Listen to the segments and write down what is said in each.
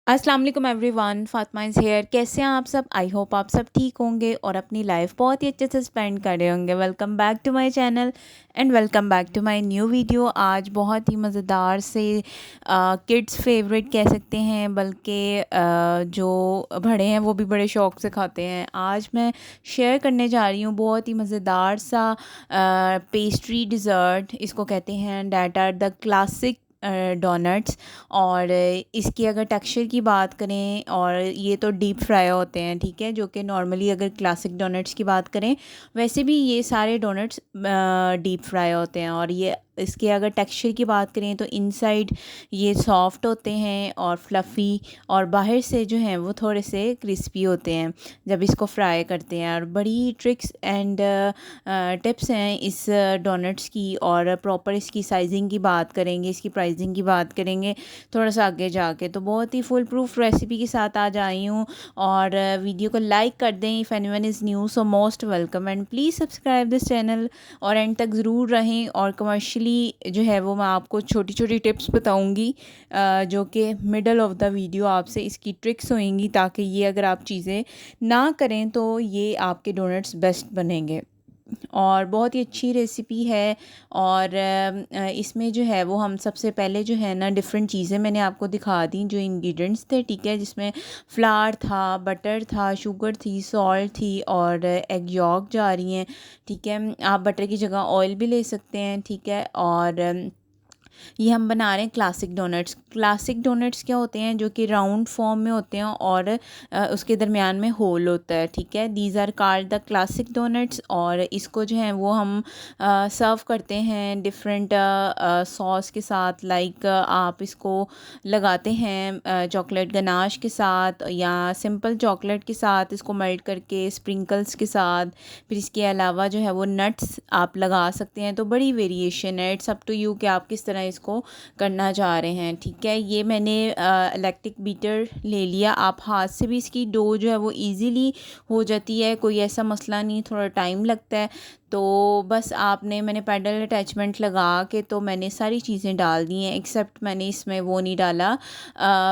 अस्सलाम वालेकुम everyone, Fatima is here. कैसे हैं आप सब? आई होप आप सब ठीक होंगे और अपनी लाइफ बहुत ही अच्छे से स्पेंड कर रहे होंगे। Welcome back to my channel and welcome back to my new video. आज बहुत ही मज़ेदार से किड्स फेवरेट कह सकते हैं, बल्कि जो बड़े हैं वो भी बड़े शौक़ से खाते हैं। आज मैं शेयर करने जा रही हूँ बहुत ही मज़ेदार सा पेस्ट्री डिज़र्ट, इसको कहते हैं that are the classic donuts. और इसकी अगर टेक्सचर की बात करें, और ये तो डीप फ्राई होते हैं, ठीक है, जो कि नॉर्मली अगर क्लासिक डोनट्स की बात करें, वैसे भी ये सारे डोनट्स डीप फ्राई होते हैं। और ये इसके अगर टेक्सचर की बात करें तो इनसाइड ये सॉफ्ट होते हैं और फ्लफ़ी, और बाहर से जो हैं वो थोड़े से क्रिस्पी होते हैं जब इसको फ्राई करते हैं। और बड़ी ट्रिक्स एंड टिप्स हैं इस डोनट्स की, और प्रॉपर इसकी साइजिंग की बात करेंगे, इसकी प्राइसिंग की बात करेंगे थोड़ा सा आगे जाके। तो बहुत ही फुल प्रूफ रेसिपी के साथ आज आई हूँ। और वीडियो को लाइक कर दें if anyone is new, so most welcome and please subscribe this channel और एंड तक ज़रूर रहें। और कमर्शियली जो है वो मैं आपको छोटी छोटी टिप्स बताऊँगी, जो कि मिडल ऑफ द वीडियो आपसे इसकी ट्रिक्स होंगी, ताकि ये अगर आप चीज़ें ना करें तो ये आपके डोनट्स बेस्ट बनेंगे। और बहुत ही अच्छी रेसिपी है। और इसमें जो है वो हम सबसे पहले जो है ना डिफरेंट चीज़ें मैंने आपको दिखा दी, जो इंग्रेडिएंट्स थे, ठीक है, जिसमें फ्लावर था, बटर था, शुगर थी, सॉल्ट थी, और एग यॉक जा रही हैं, ठीक है। आप बटर की जगह ऑयल भी ले सकते हैं, ठीक है। और ये हम बना रहे हैं क्लासिक डोनट्स। क्लासिक डोनट्स क्या होते हैं? जो कि राउंड फॉर्म में होते हैं और उसके दरमियान में होल होता है, ठीक है। These are called the classic donuts. और इसको जो है वो हम सर्व करते हैं डिफरेंट सॉस के साथ। लाइक आप इसको लगाते हैं चॉकलेट गनाश के साथ, या सिंपल चॉकलेट के साथ इसको मेल्ट करके, स्प्रिंकल्स के साथ। फिर इसके अलावा जो है वो नट्स आप लगा सकते हैं। तो बड़ी वेरिएशन है, इट्स अप टू यू कि आप किस तरह इसको करना चाह रहे हैं, ठीक है। ये मैंने इलेक्ट्रिक बीटर ले लिया। आप हाथ से भी इसकी डो जो है वो इजीली हो जाती है, कोई ऐसा मसला नहीं, थोड़ा टाइम लगता है। तो बस आपने, मैंने पैडल अटैचमेंट लगा के तो मैंने सारी चीज़ें डाल दी हैं, एक्सेप्ट मैंने इसमें वो नहीं डाला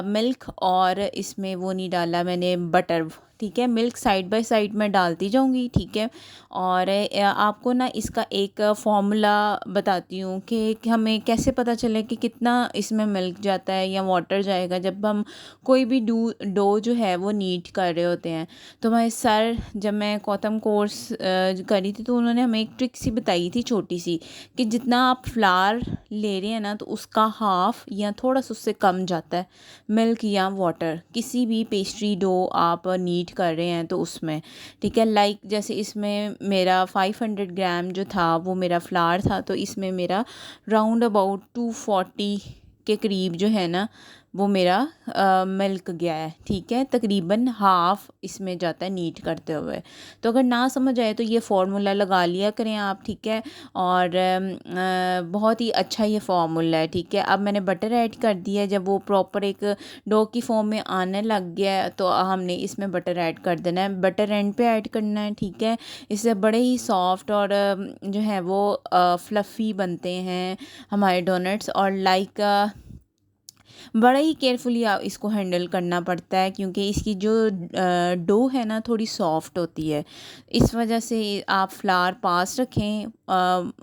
मिल्क, और इसमें वो नहीं डाला मैंने बटर, ठीक है। मिल्क साइड बाय साइड मैं डालती जाऊंगी, ठीक है। और आपको ना इसका एक फार्मूला बताती हूँ कि हमें कैसे पता चले कि कितना इसमें मिल्क जाता है या वाटर जाएगा, जब हम कोई भी डो जो है वो नीट कर रहे होते हैं। तो मैं सर, जब मैं कौतम कोर्स करी थी, तो उन्होंने हमें एक ट्रिक सी बताई थी छोटी सी, कि जितना आप फ्लावर ले रहे हैं ना, तो उसका हाफ या थोड़ा सा उससे कम जाता है मिल्क या वाटर, किसी भी पेस्ट्री डो आप नीट कर रहे हैं तो उसमें, ठीक है। लाइक जैसे इसमें मेरा 500 ग्राम जो था वो मेरा फ्लावर था, तो इसमें मेरा राउंड अबाउट 240 के करीब जो है ना वो मेरा मिल्क गया है, ठीक है। तकरीबन हाफ़ इसमें जाता है नीट करते हुए। तो अगर ना समझ आए तो ये फार्मूला लगा लिया करें आप, ठीक है। और बहुत ही अच्छा ये फार्मूला है, ठीक है। अब मैंने बटर ऐड कर दिया है। जब वो प्रॉपर एक डो की फॉर्म में आने लग गया है तो हमने इसमें बटर ऐड कर देना है। बटर एंड पे ऐड करना है, ठीक है। इससे बड़े ही सॉफ्ट और जो है वो फ्लफ़ी बनते हैं हमारे डोनट्स। और लाइक बड़ा ही केयरफुली इसको हैंडल करना पड़ता है, क्योंकि इसकी जो डो है ना थोड़ी सॉफ्ट होती है। इस वजह से आप फ्लावर पास रखें,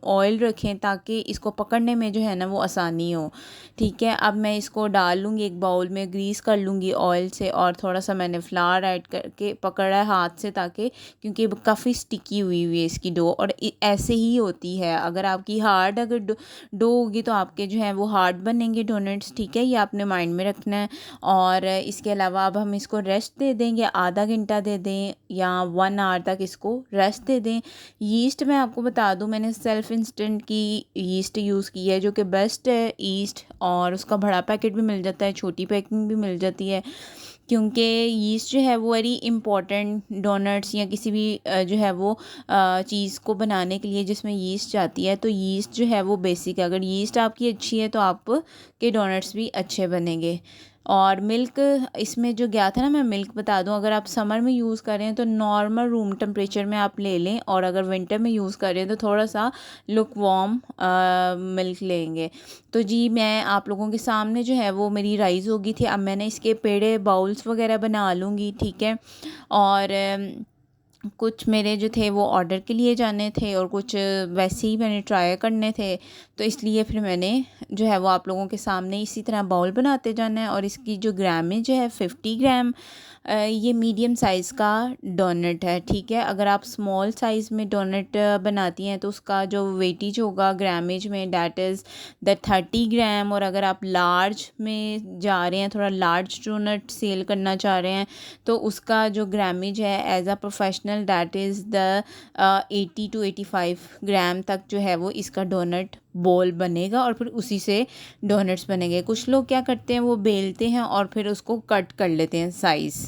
ऑयल रखें, ताकि इसको पकड़ने में जो है ना वो आसानी हो, ठीक है। अब मैं इसको डाल लूँगी एक बाउल में, ग्रीस कर लूँगी ऑयल से, और थोड़ा सा मैंने फ्लावर ऐड करके पकड़ा है हाथ से, ताकि, क्योंकि काफ़ी स्टिकी हुई हुई है इसकी डो, और ऐसे ही होती है। अगर आपकी हार्ड अगर डो होगी तो आपके जो है वो हार्ड बनेंगे डोनट्स, ठीक है। ये आपने माइंड में रखना है। और इसके अलावा अब हम इसको रेस्ट दे देंगे, आधा घंटा दे दें या 1 आवर तक इसको रेस्ट दे दें। यीस्ट मैं आपको बता दूं, मैंने सेल्फ इंस्टेंट की यीस्ट यूज़ की है, जो कि बेस्ट है यीस्ट। और उसका बड़ा पैकेट भी मिल जाता है, छोटी पैकिंग भी मिल जाती है, क्योंकि यीस्ट जो है वो वेरी इंपॉर्टेंट डोनट्स या किसी भी जो है वो चीज़ को बनाने के लिए जिसमें यीस्ट जाती है। तो यीस्ट जो है वो बेसिक है, अगर यीस्ट आपकी अच्छी है तो आपके डोनट्स भी अच्छे बनेंगे। और मिल्क इसमें जो गया था ना, मैं मिल्क बता दूं, अगर आप समर में यूज़ कर रहे हैं तो नॉर्मल रूम टेम्परेचर में आप ले लें, और अगर विंटर में यूज़ कर रहे हैं तो थोड़ा सा लुक वार्म मिल्क लेंगे। तो जी मैं आप लोगों के सामने जो है वो मेरी राइस हो गई थी। अब मैंने इसके पेड़े बाउल्स वगैरह बना लूँगी, ठीक है। और कुछ मेरे जो थे वो ऑर्डर के लिए जाने थे और कुछ वैसे ही मैंने ट्राई करने थे, तो इसलिए फिर मैंने जो है वो आप लोगों के सामने इसी तरह बाउल बनाते जाना है। और इसकी जो ग्रामेज है 50 ग्राम, ये मीडियम साइज़ का डोनट है, ठीक है। अगर आप स्मॉल साइज़ में डोनट बनाती हैं तो उसका जो वेटेज होगा ग्रामेज में, डैट इज़ द 30 ग्राम। और अगर आप लार्ज में जा रहे हैं, थोड़ा लार्ज डोनट सेल करना चाह रहे हैं, तो उसका जो ग्रामेज है as a professional that is the 80 to 85 gram तक जो है वो इसका डोनट बॉल बनेगा, और फिर उसी से डोनट्स बनेंगे। कुछ लोग क्या करते हैं, वो बेलते हैं और फिर उसको कट कर लेते हैं साइज़,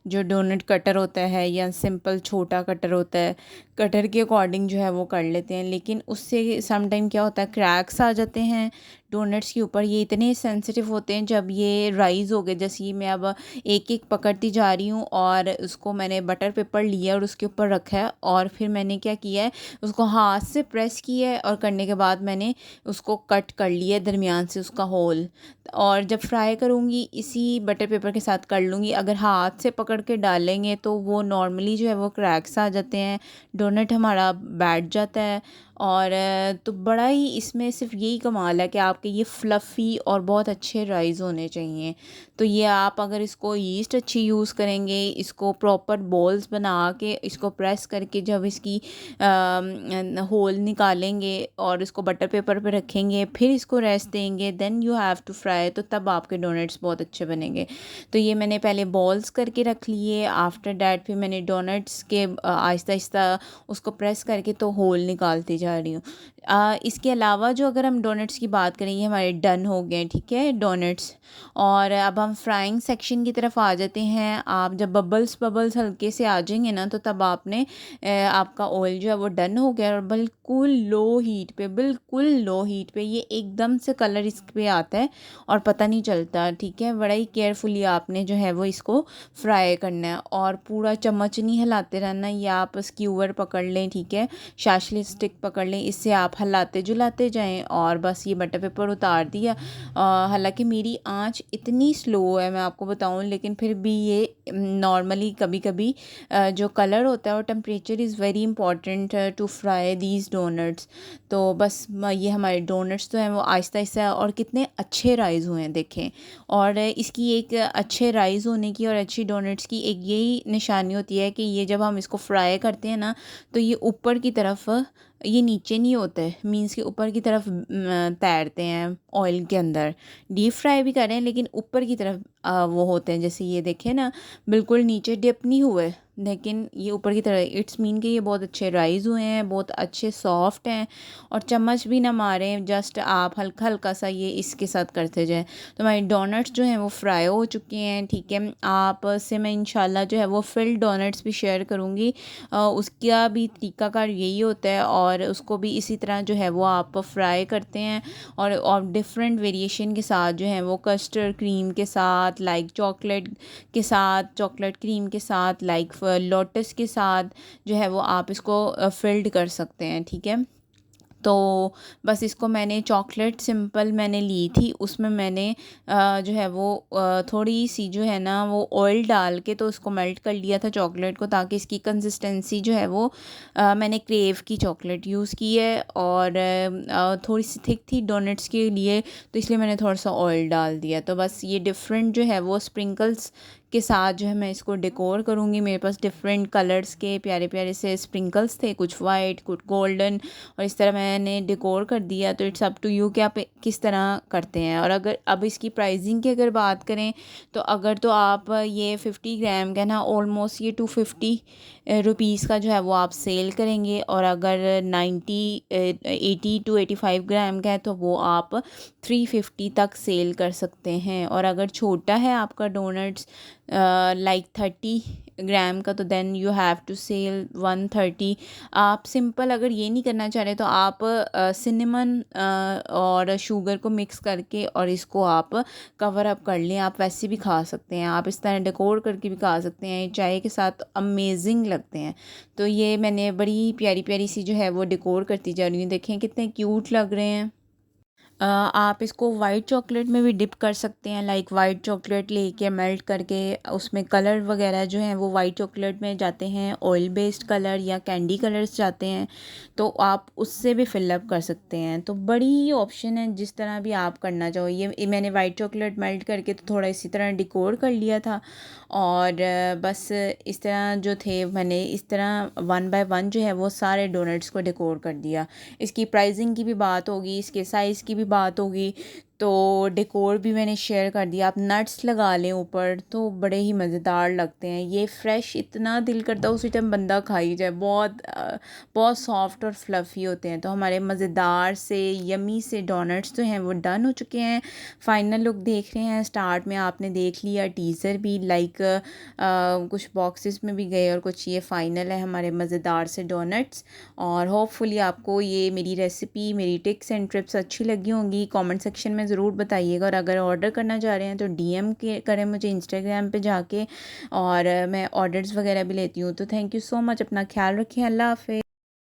जो डोनट कटर होता है या सिंपल छोटा कटर होता है, कटर के अकॉर्डिंग जो है वो कर लेते हैं। लेकिन उससे सम टाइम क्या होता है, क्रैक्स आ जाते हैं डोनट्स के ऊपर। ये इतने सेंसिटिव होते हैं जब ये राइज़ हो गए, जैसे ये मैं अब एक एक पकड़ती जा रही हूँ, और उसको मैंने बटर पेपर लिया और उसके ऊपर रखा है, और फिर मैंने क्या किया है, उसको हाथ से प्रेस किया है, और करने के बाद मैंने उसको कट कर लिया है दरमियान से उसका होल। और जब फ्राई करूँगी इसी बटर पेपर के साथ कर लूँगी। अगर हाथ से पकड़ के डालेंगे तो वो नॉर्मली जो है वो क्रैक्स आ जाते हैं, डोनट हमारा बैठ जाता है। और तो बड़ा ही इसमें सिर्फ यही कमाल है कि आपके ये फ्लफ़ी और बहुत अच्छे राइस होने चाहिए। तो ये आप अगर इसको यीस्ट अच्छी यूज़ करेंगे, इसको प्रॉपर बॉल्स बना के इसको प्रेस करके जब इसकी होल निकालेंगे और इसको बटर पेपर पे रखेंगे, फिर इसको रेस्ट देंगे, then you have to fry, तो तब आपके डोनट्स बहुत अच्छे बनेंगे। तो ये मैंने पहले बॉल्स करके रख लिए, आफ्टर डैट फिर मैंने डोनट्स के आहिस्ता आहिस्ता उसको प्रेस करके तो होल निकालती जा रही हूँ। इसके अलावा जो अगर हम डोनट्स की बात करें, ये हमारे डन हो गए, ठीक है, डोनट्स। और अब हम फ्राइंग सेक्शन की तरफ आ जाते हैं। आप जब बबल्स बबल्स हल्के से आ जाएंगे ना, तो तब आपने आपका ऑयल जो है वो डन हो गया, और बिल्कुल लो हीट पे, बिल्कुल लो हीट पे, ये एकदम से कलर इस पे आता है और पता नहीं चलता, ठीक है। बड़ा ही केयरफुली आपने जो है वो इसको फ्राई करना है, और पूरा चम्मच नहीं हिलाते रहना, या आप स्क्यूवर पकड़ लें, ठीक है, शाशली स्टिक पकड़ लें, इससे आप हिलाते जुलाते जाएं। और बस ये बटर पेपर उतार दिया। हालांकि मेरी आंच इतनी स्लो है, मैं आपको बताऊं, लेकिन फिर भी ये नॉर्मली कभी कभी जो कलर होता है और temperature is very important to fry these donuts. तो बस ये हमारे डोनट्स तो हैं वो आहिस्ता आहिस्ता, और कितने अच्छे राइज़ हुए हैं देखें। और इसकी एक अच्छे राइज़ होने की और अच्छी डोनट्स की एक यही निशानी होती है कि ये जब हम इसको फ्राई करते हैं ना, तो ये ऊपर की तरफ, ये नीचे नहीं होते, मीन्स के ऊपर की तरफ तैरते हैं ऑयल के अंदर। डीप फ्राई भी करें लेकिन ऊपर की तरफ वो होते हैं, जैसे ये देखें ना, बिल्कुल नीचे डिप नहीं हुए, लेकिन ये ऊपर की तरफ। इट्स मीन कि ये बहुत अच्छे राइज़ हुए हैं, बहुत अच्छे सॉफ्ट हैं, और चम्मच भी ना मारें, जस्ट आप हल्का हल्का सा ये इसके साथ करते जाएं। तो हमारे डोनट्स जो हैं वो फ्राई हो चुके हैं, ठीक है। आप से मैं इंशाल्लाह जो है वो फिल्ड डोनट्स भी शेयर करूँगी, उसका भी तरीकाकार यही होता है, और उसको भी इसी तरह जो है वो आप फ्राई करते हैं, और डिफरेंट वेरिएशन के साथ जो है वो कस्टर्ड क्रीम के साथ, लाइक चॉकलेट के साथ, चॉकलेट क्रीम के साथ, लाइक लोटस के साथ जो है वो आप इसको फिल्ड कर सकते हैं, ठीक है। तो बस इसको मैंने चॉकलेट सिंपल मैंने ली थी, उसमें मैंने जो है वो थोड़ी सी जो है ना वो ऑयल डाल के तो उसको मेल्ट कर लिया था चॉकलेट को, ताकि इसकी कंसिस्टेंसी जो है वो मैंने क्रेव की चॉकलेट यूज़ की है, और थोड़ी सी थिक थी डोनट्स के लिए, तो इसलिए मैंने थोड़ा सा ऑयल डाल दिया। तो बस ये डिफरेंट जो है वो स्प्रिंकल्स के साथ जो है मैं इसको डेकोर करूँगी। मेरे पास डिफरेंट कलर्स के प्यारे प्यारे से स्प्रिंकल्स थे, कुछ वाइट कुछ गोल्डन, और इस तरह मैंने डेकोर कर दिया। तो इट्स अप टू यू कि आप किस तरह करते हैं। और अगर अब इसकी प्राइसिंग की अगर बात करें, तो अगर तो आप ये 50 ग्राम का ना ऑलमोस्ट ये 250 रुपीज़ का जो है वो आप सेल करेंगे, और अगर 80 to 85 ग्राम का है तो वो आप 350 तक सेल कर सकते हैं। और अगर छोटा है आपका डोनट्स लाइक 30 ग्राम का, तो then you have to sell 130। आप सिंपल अगर ये नहीं करना चाह रहे तो आप सिनेमन और शुगर को मिक्स करके और इसको आप कवर अप कर लें। आप वैसे भी खा सकते हैं, आप इस तरह डेकोर करके भी खा सकते हैं, चाय के साथ अमेजिंग लगते हैं। तो ये मैंने बड़ी प्यारी प्यारी सी जो है वो डेकोर करती जा रही हूँ। देखें कितने क्यूट लग रहे हैं। आप इसको वाइट चॉकलेट में भी डिप कर सकते हैं। लाइक वाइट चॉकलेट लेके मेल्ट करके उसमें कलर वगैरह जो हैं वो वाइट चॉकलेट में जाते हैं, ऑयल बेस्ड कलर या कैंडी कलर्स जाते हैं, तो आप उससे भी फिलअप कर सकते हैं। तो बड़ी ऑप्शन है, जिस तरह भी आप करना चाहो। ये मैंने वाइट चॉकलेट मेल्ट करके तो थोड़ा इसी तरह डिकोर कर लिया था, और बस इस तरह जो थे मैंने इस तरह 1 बाय 1 जो है वो सारे डोनट्स को डेकोर कर दिया। इसकी प्राइसिंग की भी बात होगी, इसके साइज़ की भी बात होगी, तो डेकोर भी मैंने शेयर कर दिया। आप नट्स लगा लें ऊपर तो बड़े ही मज़ेदार लगते हैं। ये फ्रेश इतना दिल करता है उसी टाइम बंदा खा ही जाए। बहुत सॉफ्ट और फ्लफ़ी होते हैं। तो हमारे मज़ेदार से यमी से डोनट्स जो हैं वो डन हो चुके हैं। फाइनल लुक देख रहे हैं। स्टार्ट में आपने देख लिया टीज़र भी, लाइक कुछ बॉक्सेस में भी गए और कुछ ये फ़ाइनल है हमारे मज़ेदार से डोनट्स। और होपफुली आपको ये मेरी रेसिपी, मेरी टिप्स एंड ट्रिप्स अच्छी लगी होंगी। कमेंट सेक्शन में ज़रूर बताइएगा, और अगर ऑर्डर करना चाह रहे हैं तो डीएम करें मुझे इंस्टाग्राम पे जाके, और मैं ऑर्डर्स वगैरह भी लेती हूँ। तो थैंक यू सो मच, अपना ख्याल रखें, अल्लाह हाफ़िज़।